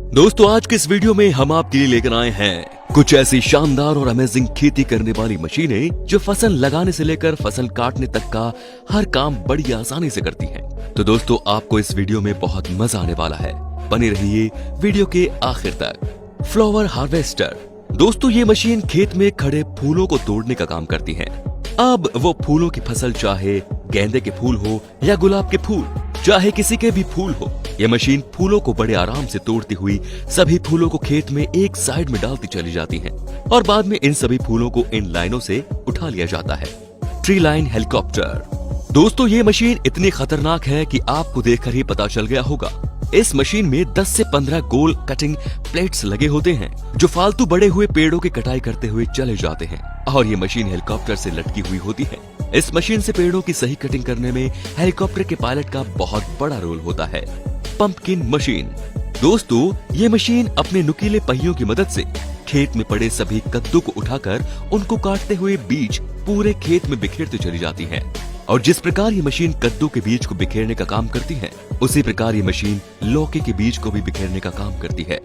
दोस्तों आज के इस वीडियो में हम आपके लिए लेकर आए हैं कुछ ऐसी शानदार और अमेजिंग खेती करने वाली मशीनें जो फसल लगाने से लेकर फसल काटने तक का हर काम बड़ी आसानी से करती हैं। तो दोस्तों आपको इस वीडियो में बहुत मजा आने वाला है, बने रहिए वीडियो के आखिर तक। फ्लावर हार्वेस्टर दोस्तों ये मशीन खेत में खड़े फूलों को तोड़ने का काम करती है। अब वो फूलों की फसल चाहे गेंदे के फूल हो या गुलाब के फूल, चाहे किसी के भी फूल हो, यह मशीन फूलों को बड़े आराम से तोड़ती हुई सभी फूलों को खेत में एक साइड में डालती चली जाती है और बाद में इन सभी फूलों को इन लाइनों से उठा लिया जाता है। ट्री लाइन हेलीकॉप्टर दोस्तों ये मशीन इतनी खतरनाक है कि आपको देखकर ही पता चल गया होगा। इस मशीन में 10 से 15 गोल कटिंग प्लेट्स लगे होते हैं जो फालतू बड़े हुए पेड़ों की कटाई करते हुए चले जाते हैं और ये मशीन हेलीकॉप्टर से लटकी हुई होती है। इस मशीन से पेड़ों की सही कटिंग करने में हेलीकॉप्टर के पायलट का बहुत बड़ा रोल होता है। पंपकिन मशीन दोस्तों ये मशीन अपने नुकीले पहियों की मदद से खेत में पड़े सभी कद्दू को उठाकर उनको काटते हुए बीज पूरे खेत में बिखेरती चली जाती है। और जिस प्रकार ये मशीन कद्दू के बीज को बिखेरने का काम करती है, उसी प्रकार ये मशीन लौकी के बीज को भी बिखेरने का काम करती है।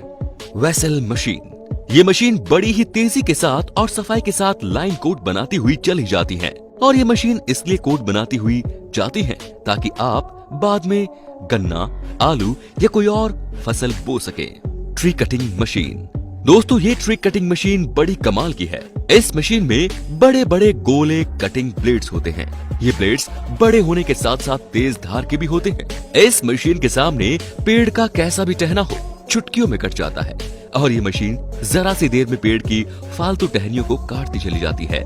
वेसल मशीन ये मशीन बड़ी ही तेजी के साथ और सफाई के साथ लाइन कोट बनाती हुई चली जाती है और ये मशीन इसलिए कोट बनाती हुई जाती है ताकि आप बाद में गन्ना, आलू या कोई और फसल बो सके। ट्री कटिंग मशीन दोस्तों ये ट्री कटिंग मशीन बड़ी कमाल की है। इस मशीन में बड़े बड़े गोले कटिंग ब्लेड्स होते हैं। ये ब्लेड्स बड़े होने के साथ साथ तेज धार के भी होते हैं। इस मशीन के सामने पेड़ का कैसा भी टहना हो चुटकियों में कट जाता है और ये मशीन जरा सी देर में पेड़ की फालतू टहनियों को काटती चली जाती है।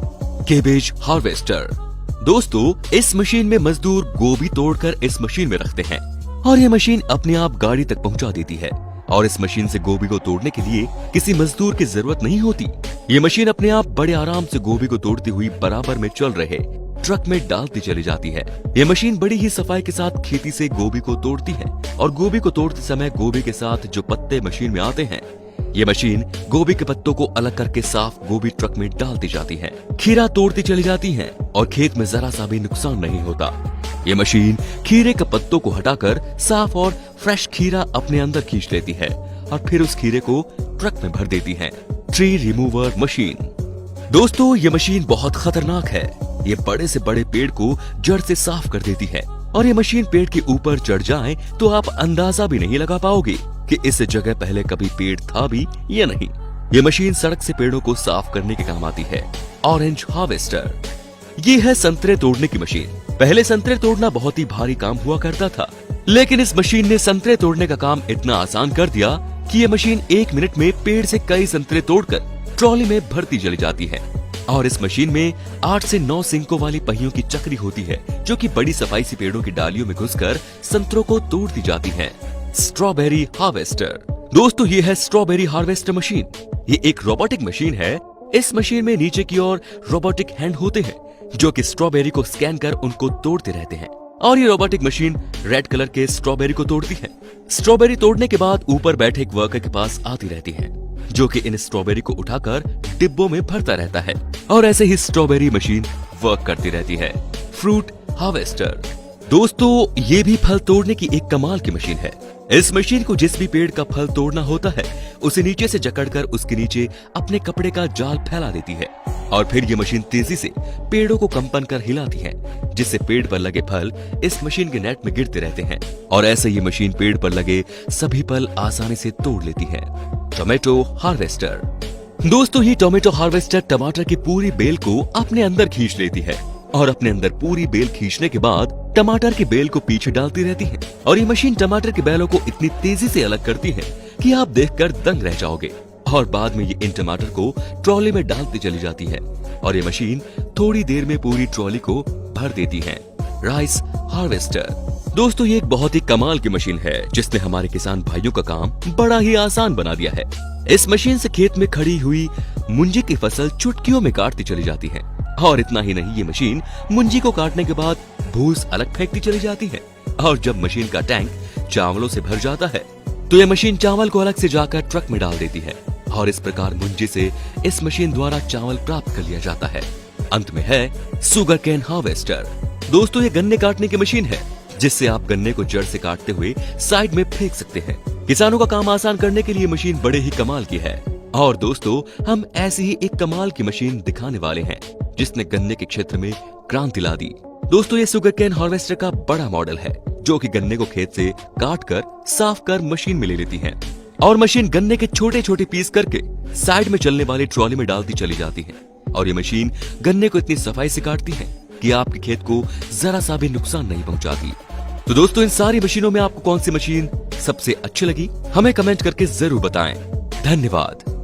केबेज हार्वेस्टर दोस्तों इस मशीन में मजदूर गोभी तोड़कर इस मशीन में रखते हैं और ये मशीन अपने आप गाड़ी तक पहुंचा देती है और इस मशीन से गोभी को तोड़ने के लिए किसी मजदूर की जरूरत नहीं होती। ये मशीन अपने आप बड़े आराम से गोभी को तोड़ती हुई बराबर में चल रहे ट्रक में डालती चली जाती है। ये मशीन बड़ी ही सफाई के साथ खेती से गोभी को तोड़ती है और गोभी को तोड़ते समय गोभी के साथ जो पत्ते मशीन में आते हैं, ये मशीन गोभी के पत्तों को अलग करके साफ गोभी ट्रक में डालती जाती है। खीरा तोड़ती चली जाती है और खेत में जरा सा भी नुकसान नहीं होता। ये मशीन खीरे के पत्तों को हटाकर साफ और फ्रेश खीरा अपने अंदर खींच लेती है और फिर उस खीरे को ट्रक में भर देती है। ट्री रिमूवर मशीन दोस्तों ये मशीन बहुत खतरनाक है। ये बड़े से बड़े पेड़ को जड़ से साफ कर देती है और ये मशीन पेड़ के ऊपर चढ़ जाए तो आप अंदाजा भी नहीं लगा पाओगे कि इस जगह पहले कभी पेड़ था भी या नहीं। ये मशीन सड़क से पेड़ों को साफ करने के काम आती है। ऑरेंज हार्वेस्टर ये है संतरे तोड़ने की मशीन। पहले संतरे तोड़ना बहुत ही भारी काम हुआ करता था, लेकिन इस मशीन ने संतरे तोड़ने का काम इतना आसान कर दिया कि ये मशीन 1 मिनट में पेड़ से कई संतरे तोड़कर ट्रॉली में भरती चली जाती है। और इस मशीन में 8 से 9 सिंकों वाली पहियों की चक्री होती है जो कि बड़ी सफाई से पेड़ों की डालियों में घुसकर संतरों को तोड़ती जाती है। स्ट्रॉबेरी हार्वेस्टर दोस्तों ये है स्ट्रॉबेरी हार्वेस्टर मशीन। ये एक रोबोटिक मशीन है। इस मशीन में नीचे की ओर रोबोटिक हैंड होते हैं जो कि स्ट्रॉबेरी को स्कैन कर उनको तोड़ते रहते हैं और ये रोबोटिक मशीन रेड कलर के स्ट्रॉबेरी को तोड़ती है। स्ट्रॉबेरी तोड़ने के बाद ऊपर बैठे एक वर्कर के पास आती रहती है जो कि इन स्ट्रॉबेरी को उठाकर डिब्बों में भरता रहता है और ऐसे ही स्ट्रॉबेरी मशीन वर्क करती रहती है। फ्रूट हार्वेस्टर दोस्तों ये भी फल तोड़ने की एक कमाल की मशीन है। इस मशीन को जिस भी पेड़ का फल तोड़ना होता है उसे नीचे से जकड़कर उसके नीचे अपने कपड़े का जाल फैला देती है और फिर ये मशीन तेजी से पेड़ों को कंपन कर हिलाती है जिससे पेड़ पर लगे फल इस मशीन के नेट में गिरते रहते हैं और ऐसे ये मशीन पेड़ पर लगे सभी फल आसानी से तोड़ लेती है। टोमेटो हार्वेस्टर दोस्तों ये टोमेटो हार्वेस्टर टमाटर की पूरी बेल को अपने अंदर खींच लेती है और अपने अंदर पूरी बेल खींचने के बाद टमाटर की बेल को पीछे डालती रहती है और ये मशीन टमाटर के बेलों को इतनी तेजी से अलग करती है कि आप देखकर दंग रह जाओगे और बाद में ये इन टमाटर को ट्रॉली में डालती चली जाती है और ये मशीन थोड़ी देर में पूरी ट्रॉली को भर देती है। राइस हार्वेस्टर दोस्तों ये एक बहुत ही कमाल की मशीन है जिसने हमारे किसान भाइयों का काम बड़ा ही आसान बना दिया है। इस मशीन से खेत में खड़ी हुई मुंजी की फसल चुटकियों में काटती चली जाती है और इतना ही नहीं ये मशीन मुंजी को काटने के बाद भूस अलग फेंकती चली जाती है और जब मशीन का टैंक चावलों से भर जाता है तो ये मशीन चावल को अलग से जाकर ट्रक में डाल देती है और इस प्रकार मुंजी से इस मशीन द्वारा चावल प्राप्त कर लिया जाता है। अंत में है सुगर केन हार्वेस्टर दोस्तों ये गन्ने काटने की मशीन है जिससे आप गन्ने को जड़ से काटते हुए साइड में फेंक सकते हैं किसानों का काम आसान करने के लिए मशीन बड़े ही कमाल की है। और दोस्तों, हम ऐसी ही एक कमाल की मशीन दिखाने वाले हैं जिसने गन्ने के क्षेत्र में क्रांति ला दी। दोस्तों, ये शुगर केन हार्वेस्टर का बड़ा मॉडल है जो कि गन्ने को खेत से काट कर साफ कर मशीन में ले लेती है और मशीन गन्ने के छोटे छोटे पीस करके साइड में चलने वाली ट्रॉली में डालती चली जाती है। और ये मशीन गन्ने को इतनी सफाई से काटती है कि आपके खेत को जरा सा भी नुकसान नहीं पहुंचाती। तो दोस्तों, इन सारी मशीनों में आपको कौन सी मशीन सबसे अच्छी लगी, हमें कमेंट करके जरूर बताएं। धन्यवाद।